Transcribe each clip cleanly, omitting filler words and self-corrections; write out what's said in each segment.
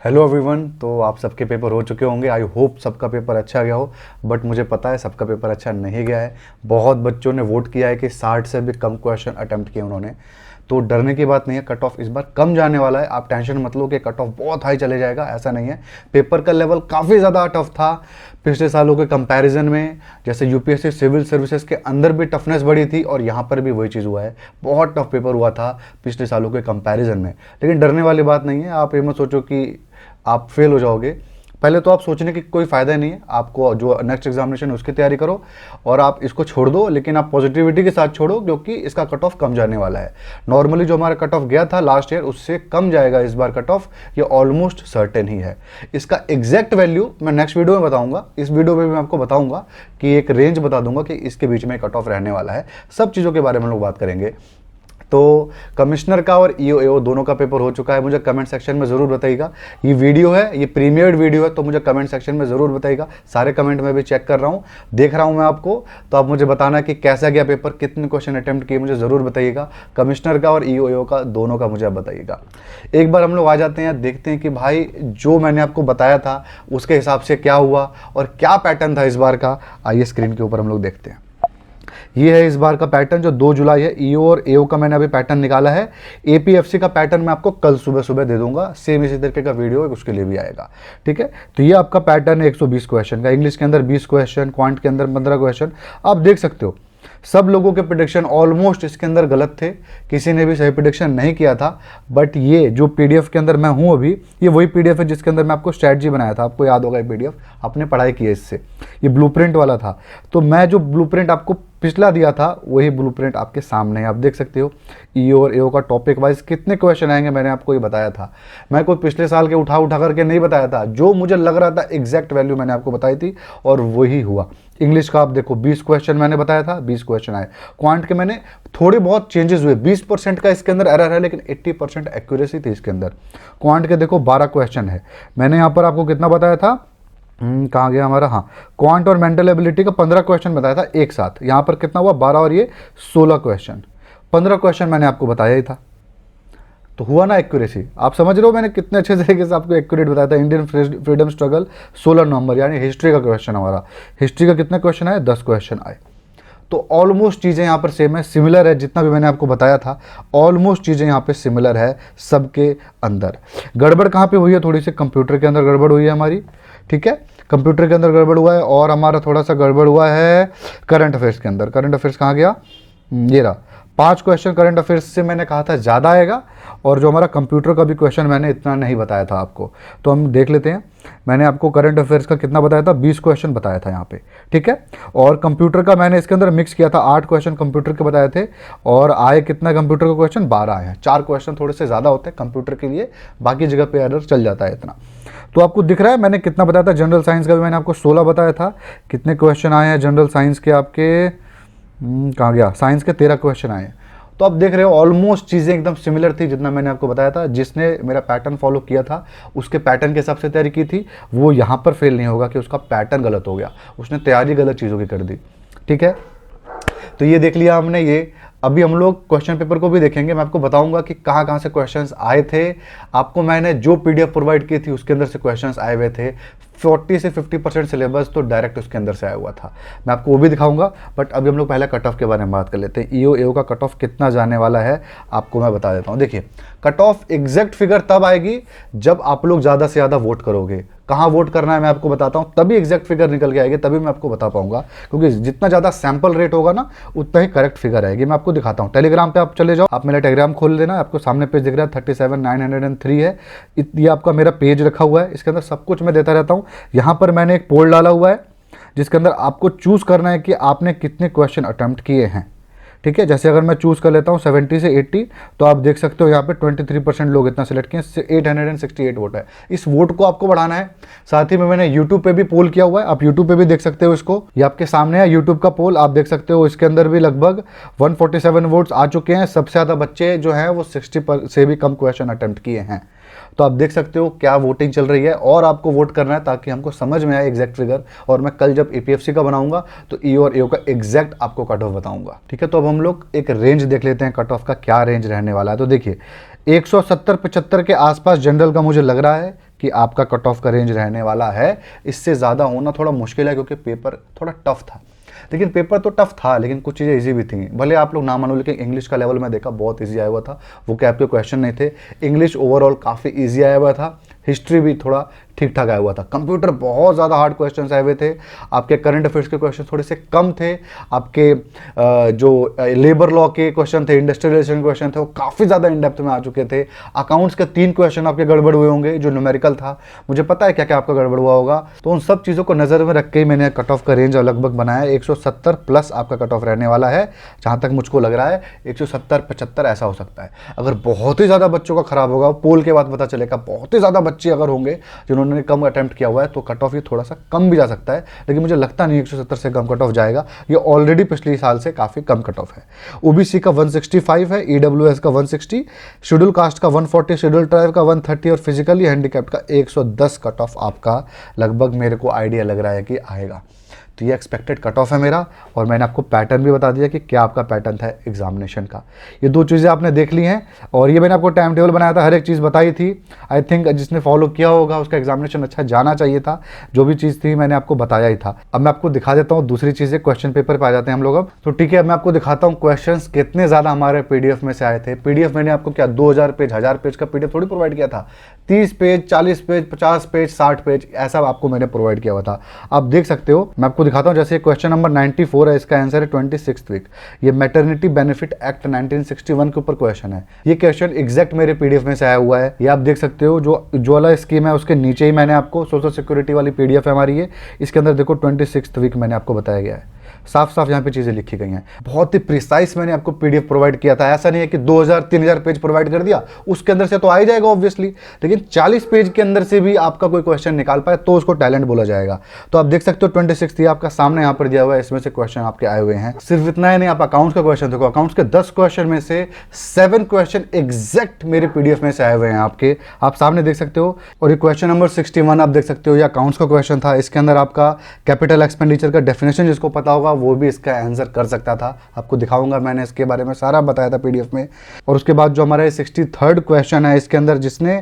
Hello everyone. तो आप सबके पेपर हो चुके होंगे। आई होप सबका पेपर अच्छा गया हो, बट मुझे पता है सबका पेपर अच्छा नहीं गया है। बहुत बच्चों ने वोट किया है कि 60 से भी कम क्वेश्चन अटेम्प्ट किए उन्होंने। तो डरने की बात नहीं है, कट ऑफ इस बार कम जाने वाला है। आप टेंशन मत लो कि कट ऑफ बहुत हाई चले जाएगा, ऐसा नहीं है। पेपर का लेवल काफ़ी ज़्यादा टफ था पिछले सालों के कंपैरिजन में। जैसे यूपीएससी सिविल सर्विसेज के अंदर भी टफनेस बढ़ी थी और यहाँ पर भी वही चीज़ हुआ है। बहुत टफ पेपर हुआ था पिछले सालों के कंपैरिजन में, लेकिन डरने वाली बात नहीं है। आप ये मत सोचो कि आप फेल हो जाओगे। पहले तो आप सोचने की कोई फ़ायदा नहीं है। आपको जो नेक्स्ट एग्जामिनेशन है उसकी तैयारी करो और आप इसको छोड़ दो, लेकिन आप पॉजिटिविटी के साथ छोड़ो, क्योंकि इसका कट ऑफ कम जाने वाला है। नॉर्मली जो हमारा कट ऑफ गया था लास्ट ईयर, उससे कम जाएगा इस बार कट ऑफ, ये ऑलमोस्ट सर्टेन ही है। इसका एग्जैक्ट वैल्यू मैं नेक्स्ट वीडियो में बताऊंगा। इस वीडियो में भी मैं आपको बताऊंगा कि एक रेंज बता दूंगा कि इसके बीच में कट ऑफ रहने वाला है। सब चीज़ों के बारे में हम लोग बात करेंगे। तो कमिश्नर का और ईओ एओ दोनों का पेपर हो चुका है। मुझे कमेंट सेक्शन में ज़रूर बताइएगा। ये वीडियो है, ये प्रीमियर्ड वीडियो है, तो मुझे कमेंट सेक्शन में ज़रूर बताइएगा। सारे कमेंट में भी चेक कर रहा हूँ, देख रहा हूँ मैं आपको। तो आप मुझे बताना कि कैसा गया पेपर, कितने क्वेश्चन अटेम्प्ट किए, मुझे ज़रूर बताइएगा। कमिश्नर का और ईओ एओ का दोनों का मुझे आप बताइएगा। एक बार हम लोग आ जाते हैं, देखते हैं कि भाई जो मैंने आपको बताया था उसके हिसाब से क्या हुआ और क्या पैटर्न था इस बार का। आइए स्क्रीन के ऊपर हम लोग देखते हैं। ये है इस बार का पैटर्न जो 2 जुलाई है। ईओ और एओ का मैंने अभी पैटर्न निकाला है। एपीएफसी का पैटर्न मैं आपको कल सुबह सुबह दे दूंगा। सेम इसी तरीके का वीडियो उसके लिए भी आएगा, ठीक है। तो ये आपका पैटर्न है 120 क्वेश्चन का। इंग्लिश के अंदर 20 क्वेश्चन, क्वांट के अंदर 15 क्वेश्चन। आप देख सकते हो सब लोगों के प्रेडिक्शन ऑलमोस्ट इसके अंदर गलत थे, किसी ने भी सही प्रेडिक्शन नहीं किया था। बट ये जो पीडीएफ के अंदर मैं हूँ अभी, ये वही पीडीएफ है जिसके अंदर मैं आपको स्ट्रैटेजी बनाया था। आपको याद होगा ये पीडीएफ, आपने पढ़ाई की है इससे। ये ब्लूप्रिंट वाला था। तो मैं जो ब्लूप्रिंट आपको पिछला दिया था वही ब्लूप्रिंट आपके सामने है। आप देख सकते हो ईओ और एओ का टॉपिक वाइज कितने क्वेश्चन आएंगे मैंने आपको ये बताया था। मैं कोई पिछले साल के उठा करके नहीं बताया था। जो मुझे लग रहा था एग्जैक्ट वैल्यू मैंने आपको बताई थी और वही हुआ। इंग्लिश का आप देखो 20 क्वेश्चन मैंने बताया था, 20 क्वेश्चन आए। क्वांट के मैंने थोड़े बहुत चेंजेस हुए, 20% का इसके अंदर एरर है, लेकिन 80% एक्यूरेसी थी इसके अंदर। क्वांट के देखो 12 क्वेश्चन है। मैंने यहाँ पर आपको कितना बताया था, कहाँ गया हमारा, हाँ, क्वांट और मेंटल एबिलिटी का 15 क्वेश्चन बताया था एक साथ। यहाँ पर कितना हुआ 12 और ये 16 क्वेश्चन। 15 क्वेश्चन मैंने आपको बताया ही था, तो हुआ ना एक्यूरेसी। आप समझ रहे हो मैंने कितने अच्छे तरीके से आपको एक्यूरेट बताया था। इंडियन फ्रीडम स्ट्रगल 16 नवंबर, यानी हिस्ट्री का क्वेश्चन हमारा। हिस्ट्री का कितने क्वेश्चन आए, 10 क्वेश्चन आए। तो ऑलमोस्ट चीज़ें यहाँ पर सेम है, सिमिलर है। जितना भी मैंने आपको बताया था ऑलमोस्ट चीज़ें यहाँ पे सिमिलर है सबके अंदर। गड़बड़ कहाँ पे हुई है, थोड़ी सी कंप्यूटर के अंदर गड़बड़ हुई है हमारी, ठीक है। कंप्यूटर के अंदर गड़बड़ हुआ है और हमारा थोड़ा सा गड़बड़ हुआ है करंट अफेयर्स के अंदर। करंट अफेयर्स कहाँ गया, ये रहा। 5 क्वेश्चन करंट अफेयर्स से मैंने कहा था ज़्यादा आएगा, और जो हमारा कंप्यूटर का भी क्वेश्चन मैंने इतना नहीं बताया था आपको। तो हम देख लेते हैं। मैंने आपको करंट अफेयर्स का कितना बताया था, 20 क्वेश्चन बताया था यहाँ पे, ठीक है। और कंप्यूटर का मैंने इसके अंदर मिक्स किया था, 8 क्वेश्चन कंप्यूटर के बताए थे और आए कितना कंप्यूटर का क्वेश्चन, 12 आए हैं। 4 क्वेश्चन थोड़े से ज़्यादा होते हैं कंप्यूटर के लिए, बाकी जगह पे एरर चल जाता है इतना। तो आपको दिख रहा है मैंने कितना बताया था। जनरल साइंस का भी मैंने आपको 16 बताया था। कितने क्वेश्चन आए हैं जनरल साइंस के आपके, कहाँ गया, साइंस के 13 क्वेश्चन आए हैं। तो आप देख रहे हो ऑलमोस्ट चीज़ें एकदम सिमिलर थी जितना मैंने आपको बताया था। जिसने मेरा पैटर्न फॉलो किया था उसके पैटर्न के हिसाब से तैयारी की थी, वो यहाँ पर फेल नहीं होगा कि उसका पैटर्न गलत हो गया, उसने तैयारी गलत चीज़ों की कर दी, ठीक है। तो ये देख लिया हमने ये। अभी हम लोग क्वेश्चन पेपर को भी देखेंगे। मैं आपको बताऊंगा कि कहाँ कहाँ से क्वेश्चंस आए थे। आपको मैंने जो पीडीएफ प्रोवाइड की थी उसके अंदर से क्वेश्चंस आए हुए थे। 40 से 50% सिलेबस तो डायरेक्ट उसके अंदर से आया हुआ था। मैं आपको वो भी दिखाऊंगा, बट अभी हम लोग पहले कट ऑफ के बारे में बात कर लेते हैं। ईओ एओ का कट ऑफ कितना जाने वाला है आपको मैं बता देता हूँ। देखिए, कट ऑफ एग्जैक्ट फिगर तब आएगी जब आप लोग ज़्यादा से ज़्यादा वोट करोगे। कहाँ वोट करना है मैं आपको बताता हूँ, तभी एग्जैक्ट फिगर निकल के आएगी, तभी मैं आपको बता पाऊंगा। क्योंकि जितना ज़्यादा सैंपल रेट होगा ना, उतना ही करेक्ट फिगर आएगी। मैं आपको दिखाता हूँ। टेलीग्राम पे आप चले जाओ, आप मेरा टेलीग्राम खोल लेना, आपको सामने पेज दिख रहा है 37,903 है। ये आपका मेरा पेज रखा हुआ है, इसके अंदर सब कुछ मैं देता रहता हूँ। यहाँ पर मैंने एक पोल डाला हुआ है जिसके अंदर आपको चूज़ करना है कि आपने कितने क्वेश्चन अटेम्प्ट किए हैं, ठीक है। जैसे अगर मैं चूज़ कर लेता हूँ 70 से 80, तो आप देख सकते हो यहाँ पे 23% लोग इतना सेलेक्ट किए, 868 वोट है। इस वोट को आपको बढ़ाना है। साथ ही में मैंने यूट्यूब पे भी पोल किया हुआ है, आप यूट्यूब पे भी देख सकते हो इसको। ये आपके सामने है यूट्यूब का पोल, आप देख सकते हो। इसके अंदर भी लगभग 147 वोट्स आ चुके हैं। सबसे ज़्यादा बच्चे जो हैं वो 60 से भी कम क्वेश्चन अटेम्प्ट किए हैं। तो आप देख सकते हो क्या वोटिंग चल रही है, और आपको वोट करना है ताकि हमको समझ में आए एग्जैक्ट फिगर। और मैं कल जब एपीएफसी का बनाऊंगा तो ई और एओ का एग्जैक्ट आपको कट ऑफ बताऊंगा, ठीक है। तो अब हम लोग एक रेंज देख लेते हैं, कट ऑफ का क्या रेंज रहने वाला है। तो देखिए 170-75 के आसपास जनरल का मुझे लग रहा है कि आपका कट ऑफ का रेंज रहने वाला है। इससे ज़्यादा होना थोड़ा मुश्किल है क्योंकि पेपर थोड़ा टफ था, लेकिन पेपर तो टफ था लेकिन कुछ चीज़ें इजी भी थी। भले आप लोग ना मानो, लेकिन इंग्लिश का लेवल मैं देखा बहुत इजी आया हुआ था, वो क्या आपके क्वेश्चन नहीं थे। इंग्लिश ओवरऑल काफ़ी इजी आया हुआ था, हिस्ट्री भी थोड़ा ठीक ठाक आया हुआ था। कंप्यूटर बहुत ज़्यादा हार्ड क्वेश्चंस आए हुए थे। आपके करंट अफेयर्स के क्वेश्चन थोड़े से कम थे। आपके जो लेबर लॉ के क्वेश्चन थे, इंडस्ट्रियल रिलेशन के क्वेश्चन थे, वो काफ़ी ज़्यादा इन डेप्थ में आ चुके थे। अकाउंट्स के 3 क्वेश्चन आपके गड़बड़ हुए होंगे, जो न्यूमेरिकल था। मुझे पता है क्या क्या आपका गड़बड़ हुआ होगा। तो उन सब चीज़ों को नज़र में रख के ही मैंने कट ऑफ का रेंज लगभग बनाया। 170 प्लस आपका कट ऑफ रहने वाला है, जहाँ तक मुझको लग रहा है 170-75 ऐसा हो सकता है। अगर बहुत ही ज़्यादा बच्चों का खराब होगा, पोल के बाद पता चलेगा, बहुत ही ज़्यादा बच्चे अगर होंगे जिन्होंने कम अटेम्प्ट किया हुआ है, तो कट ऑफ ये थोड़ा सा कम भी जा सकता है। लेकिन मुझे लगता नहीं 170 से कम कट ऑफ जाएगा। ये ऑलरेडी पिछले साल से काफ़ी कम कट ऑफ है। ओबीसी का 165 है, ईडब्ल्यूएस का 160, शेड्यूल कास्ट का 140, शेड्यूल ट्राइब का 130 और फिजिकली हैंडीकैप्ड का 110 कट ऑफ आपका लगभग मेरे को आइडिया लग रहा है कि आएगा। तो ये एक्सपेक्टेड कट ऑफ है मेरा, और मैंने आपको पैटर्न भी बता दिया कि क्या आपका पैटर्न था एग्जामिनेशन का। ये 2 चीज़ें आपने देख ली हैं, और ये मैंने आपको टाइम टेबल बनाया था, हर एक चीज़ बताई थी। आई थिंक जिसने फॉलो किया होगा उसका एग्जामिनेशन अच्छा जाना चाहिए था। जो भी चीज़ थी मैंने आपको बताया ही था। अब मैं आपको दिखा देता हूँ दूसरी चीज़ें, क्वेश्चन पेपर पर आ जाते हैं हम लोग अब। तो ठीक है, मैं आपको दिखाता हूँ क्वेश्चन कितने ज़्यादा हमारे PDF में से आए थे। PDF मैंने आपको क्या 2000 पेज 1000 पेज का PDF थोड़ी प्रोवाइड किया था। 30 पेज 40 पेज 50 पेज 60 पेज ऐसा आपको मैंने प्रोवाइड किया हुआ था। आप देख सकते हो, मैं आपको दिखाता हूँ। जैसे क्वेश्चन नंबर 94 है, इसका आंसर है 26th वीक। ये मैटरनिटी बेनिफिट एक्ट 1961 के ऊपर क्वेश्चन है। ये क्वेश्चन एग्जैक्ट मेरे PDF में से आया हुआ है। ये आप देख सकते हो, जो उज्ज्वला स्कीम है उसके नीचे ही मैंने आपको सोशल सिक्योरिटी वाली PDF है हमारी ये, इसके अंदर देखो 26th वीक मैंने आपको बताया गया है। साफ साफ यहाँ पे चीज़ें लिखी गई हैं। बहुत ही प्रिसाइज मैंने आपको PDF प्रोवाइड किया था। ऐसा नहीं है कि 2000-3000 पेज प्रोवाइड कर दिया, उसके अंदर से तो आ ही जाएगा ऑब्वियसली, लेकिन 40 पेज के अंदर से भी आपका कोई क्वेश्चन निकाल पाए तो उसको टैलेंट बोला जाएगा। तो आप देख सकते हो 26 ये आपका सामने यहाँ पर दिया हुआ है, इसमें से क्वेश्चन आपके आए हुए हैं। सिर्फ इतना ही नहीं, आप अकाउंट्स का क्वेश्चन देखो, अकाउंट्स के 10 क्वेश्चन में से 7 क्वेश्चन एग्जैक्ट मेरे PDF में से आए हुए हैं आपके, आप सामने देख सकते हो। और ये क्वेश्चन नंबर 61 आप देख सकते हो, ये अकाउंट्स का क्वेश्चन था। इसके अंदर आपका कैपिटल एक्सपेंडिचर का डेफिनेशन जिसको पता होगा वो भी इसका आंसर कर सकता था। आपको दिखाऊंगा, मैंने इसके बारे में सारा बताया था PDF में। और उसके बाद जो हमारा 63rd क्वेश्चन है, इसके अंदर जिसने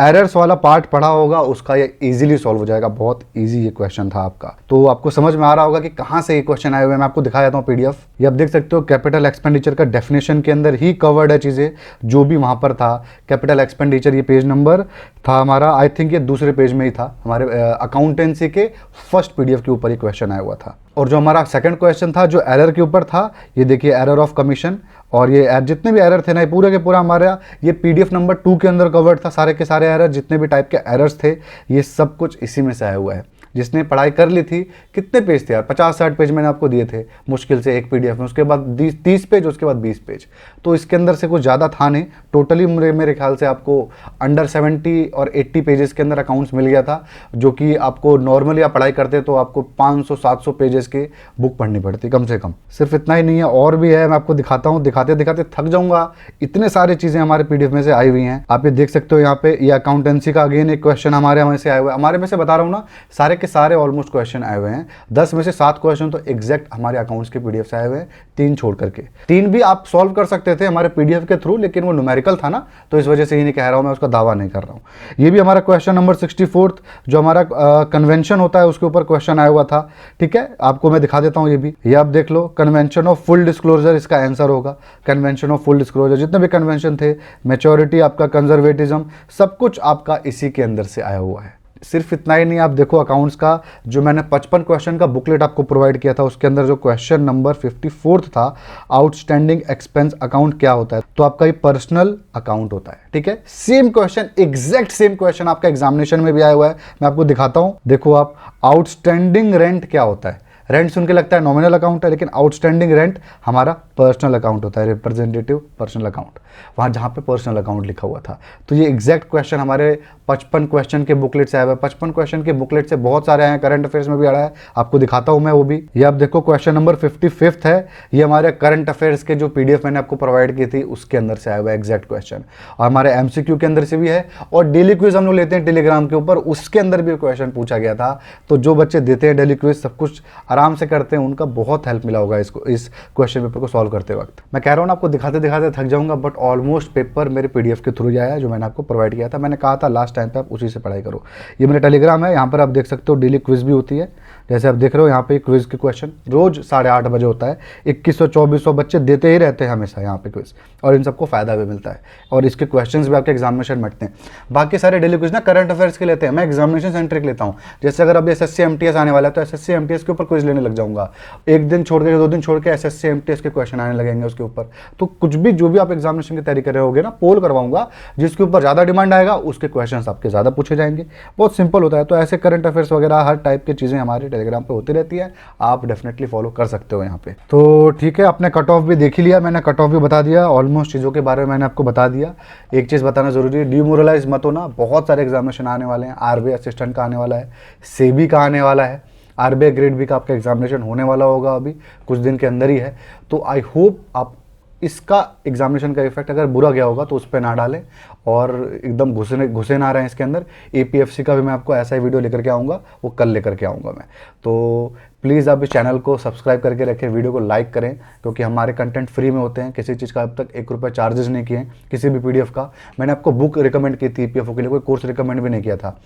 एरर्स वाला पार्ट पढ़ा होगा उसका ये इजीली सॉल्व हो जाएगा। बहुत इजी ये क्वेश्चन था आपका, तो आपको समझ में आ रहा होगा कि कहां से ये क्वेश्चन आए हुए हैं। मैं आपको दिखा देता हूं PDF। ये आप देख सकते हो, कैपिटल एक्सपेंडिचर का डेफिनेशन के अंदर ही कवर्ड है चीजें जो भी वहां पर था। कैपिटल एक्सपेंडिचर ये पेज नंबर था हमारा, आई थिंक ये दूसरे पेज में ही था, हमारे अकाउंटेंसी के फर्स्ट PDF के ऊपर ये क्वेश्चन आया हुआ था। और जो हमारा सेकंड क्वेश्चन था जो एरर के ऊपर था, ये देखिए एरर ऑफ कमीशन, और ये जितने भी एरर थे ना, ये पूरे के पूरा हमारा ये PDF नंबर 2 के अंदर कवर्ड था। सारे के सारे एरर, जितने भी टाइप के एरर्स थे, ये सब कुछ इसी में से आया हुआ है। जिसने पढ़ाई कर ली थी, कितने पेज थे यार, 50-60 पेज मैंने आपको दिए थे मुश्किल से एक PDF में, उसके बाद 30 पेज, उसके बाद 20 पेज। तो इसके अंदर से कुछ ज़्यादा था नहीं। टोटली मेरे ख्याल से आपको अंडर 70 और 80 पेजेस के अंदर अकाउंट्स मिल गया था, जो कि आपको नॉर्मली आप पढ़ाई करते तो आपको 500-700 पेजेस की बुक पढ़नी पड़ती कम से कम। सिर्फ इतना ही नहीं है, और भी है, मैं आपको दिखाता हूँ। दिखाते दिखाते थक जाऊँगा, इतने सारी चीज़ें हमारे PDF में से आई हुई हैं। आप ये देख सकते हो, यहाँ पे ये अकाउंटेंसी का अगेन एक क्वेश्चन हमारे में से आया हुआ है। हमारे में से बता रहा हूँ ना, सारे के सारे ऑलमोस्ट क्वेश्चन आए हुए हैं। 10 में से 7 क्वेश्चन तो एग्जैक्ट हमारे अकाउंट्स के PDF से आए हुए हैं, 3 छोड़ करके। 3 भी आप सॉल्व कर सकते थे हमारे PDF के थ्रू, लेकिन वो न्यूमेरिकल था ना, तो इस वजह से ही नहीं कह रहा हूं मैं, उसका दावा नहीं कर रहा हूं। ये भी हमारा क्वेश्चन नंबर 64 जो हमारा कन्वेंशन होता है उसके ऊपर क्वेश्चन आया हुआ था। ठीक है, आपको मैं दिखा देता हूं। ये आप देख लो, कन्वेंशन ऑफ फुल डिस्क्लोजर इसका आंसर होगा। कन्वेंशन ऑफ फुल डिस्क्लोजर, जितने भी कन्वेंशन थे, मैच्योरिटी आपका, कंजर्वेटिज्म, सब कुछ आपका इसी के अंदर से आया हुआ है। सिर्फ इतना ही नहीं, आप देखो अकाउंट्स का जो मैंने 55 क्वेश्चन का बुकलेट आपको प्रोवाइड किया था, उसके अंदर जो क्वेश्चन नंबर 54 था, आउटस्टैंडिंग एक्सपेंस अकाउंट क्या होता है, तो आपका ये पर्सनल अकाउंट होता है। ठीक है, same question, exact same question आपका एग्जामिनेशन में भी आया हुआ है। मैं आपको दिखाता हूं, देखो आप, आउटस्टैंडिंग रेंट क्या होता है। रेंट सुन के लगता है नॉमिनल अकाउंट है, लेकिन आउटस्टैंडिंग रेंट हमारा पर्सनल अकाउंट होता है, रिप्रेजेंटेटिव पर्सनल अकाउंट, वहाँ जहाँ पे पर्सनल अकाउंट लिखा हुआ था। तो ये एग्जैक्ट क्वेश्चन हमारे 55 क्वेश्चन के बुकलेट से आया हुआ है। 55 क्वेश्चन के बुकलेट से बहुत सारे आए हैं, करंट अफेयर्स में भी आ रहा है, आपको दिखाता हूँ मैं वो भी। ये आप देखो क्वेश्चन नंबर 55 है, ये हमारे करंट अफेयर्स के जो PDF मैंने आपको प्रोवाइड की थी उसके अंदर से आया हुआ है एग्जैक्ट क्वेश्चन, और हमारे MCQ के अंदर से भी है, और डेली क्विज हम लोग लेते हैं टेलीग्राम के ऊपर, उसके अंदर भी क्वेश्चन पूछा गया था। तो जो बच्चे देते हैं डेली क्विज, सब कुछ आराम से करते हैं उनका बहुत हेल्प मिला होगा इसको, इस क्वेश्चन पेपर को सॉल्व करते वक्त। मैं कह रहा हूँ ना, आपको दिखाते दिखाते थक जाऊंगा, बट ऑलमोस्ट पेपर मेरे PDF के थ्रू ही आया है, जो मैंने आपको प्रोवाइड किया था। मैंने कहा था लास्ट टाइम पे आप उसी से पढ़ाई करो। ये मेरा टेलीग्राम है, यहाँ पर आप देख सकते हो डेली क्विज भी होती है। जैसे आप देख रहे हो यहाँ पे क्विज के क्वेश्चन रोज 8:30 बजे होता है। 2100-2400 बच्चे देते ही रहते हैं हमेशा यहाँ पे क्विज, और इन सबको फायदा भी मिलता है, और इसके क्वेश्चंस भी आपके एग्जामिनेशन में मिलते हैं। बाकी सारे डेली क्विज ना करंट अफेयर्स के लेते हैं, मैं एग्जामिनेशन सेंट्रिक लेता हूँ। जैसे अगर अभी SSC MTS आने वाला है तो SSC MTS के ऊपर क्विज लेने लग जाऊंगा, एक दिन छोड़ के 2 दिन छोड़ के SSC MTS के क्वेश्चन आने लगेंगे उसके ऊपर। तो कुछ भी जो भी आप एग्जामिनेशन की तैयारी कर रहे होगे ना, पोल करवाऊंगा, जिसके ऊपर ज़्यादा डिमांड आएगा उसके क्वेश्चन आपके ज़्यादा पूछे जाएंगे। बहुत सिंपल होता है। तो ऐसे करंट अफेयर्स वगैरह हर टाइप की चीज़ें हमारे टेलीग्राम पर होती रहती है, आप डेफिनेटली फॉलो कर सकते हो यहाँ पे। तो ठीक है, आपने कट ऑफ भी देख ही लिया, मैंने कट ऑफ भी बता दिया, ऑलमोस्ट चीज़ों के बारे में मैंने आपको बता दिया। एक चीज़ बताना जरूरी है, डिमोरलाइज मत होना, बहुत सारे एग्जामिनेशन आने वाले हैं। RBI असिस्टेंट का आने वाला है, सेबी का आने वाला है, RBI ग्रेड बी का आपका एग्जामिनेशन होने वाला होगा अभी कुछ दिन के अंदर ही है। तो आई होप आप इसका एग्जामिनेशन का इफेक्ट अगर बुरा गया होगा तो उस पर ना डालें, और एकदम घुसे ना रहे हैं इसके अंदर। APFC का भी मैं आपको ऐसा ही वीडियो लेकर के आऊँगा, वो कल लेकर के आऊँगा मैं। तो प्लीज़ आप इस चैनल को सब्सक्राइब करके रखें, वीडियो को लाइक करें, क्योंकि हमारे कंटेंट फ्री में होते हैं, किसी चीज़ का अब तक 1 रुपया चार्जेस नहीं किए हैं किसी भी PDF का। मैंने आपको बुक रिकमेंड की थी PFO के लिए, कोई कोर्स रिकमेंड भी नहीं किया था,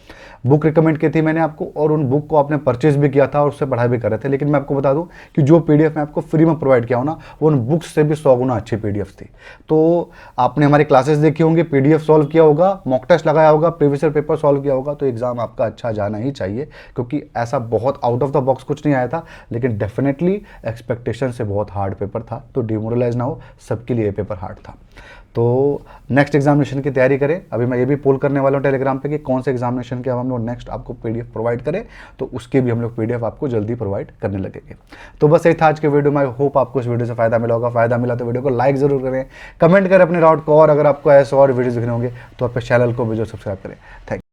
बुक रिकमेंड की थी मैंने आपको, और उन बुक को आपने परचेज भी किया था और उससे पढ़ाई भी कर रहे थे। लेकिन मैं आपको बता दूं कि जो PDF मैं आपको फ्री में प्रोवाइड किया हूँ ना, वो उन बुक्स से भी 100 गुना अच्छी PDF थी। तो आपने हमारी क्लासेस देखी होंगी, PDF सॉल्व किया होगा, मॉक टेस्ट लगाया होगा, प्रीवियस ईयर पेपर सॉल्व किया होगा, तो एग्जाम आपका अच्छा जाना ही चाहिए। क्योंकि ऐसा बहुत आउट ऑफ द बॉक्स कुछ नहीं आया था, लेकिन डेफिनेटली एक्सपेक्टेशन से बहुत हार्ड पेपर था। तो डिमोरलाइज ना हो, सबके लिए पेपर हार्ड था। तो नेक्स्ट एग्जामिनेशन की तैयारी करें। अभी मैं ये भी पोल करने वाला हूँ टेलीग्राम पे कि कौन से एग्जामिनेशन के अब हम लोग नेक्स्ट आपको PDF प्रोवाइड करें, तो उसके भी हम लोग PDF आपको जल्दी प्रोवाइड करने लगेंगे। तो बस यही था आज के वीडियो में। आई होप आपको इस वीडियो से फायदा मिला होगा। फायदा मिला तो वीडियो को लाइक जरूर करें, कमेंट करें अपने डाउट को, और अगर आपको ऐसे और वीडियो देखने होंगे तो आप चैनल को भी जो सब्सक्राइब करें। Thank you.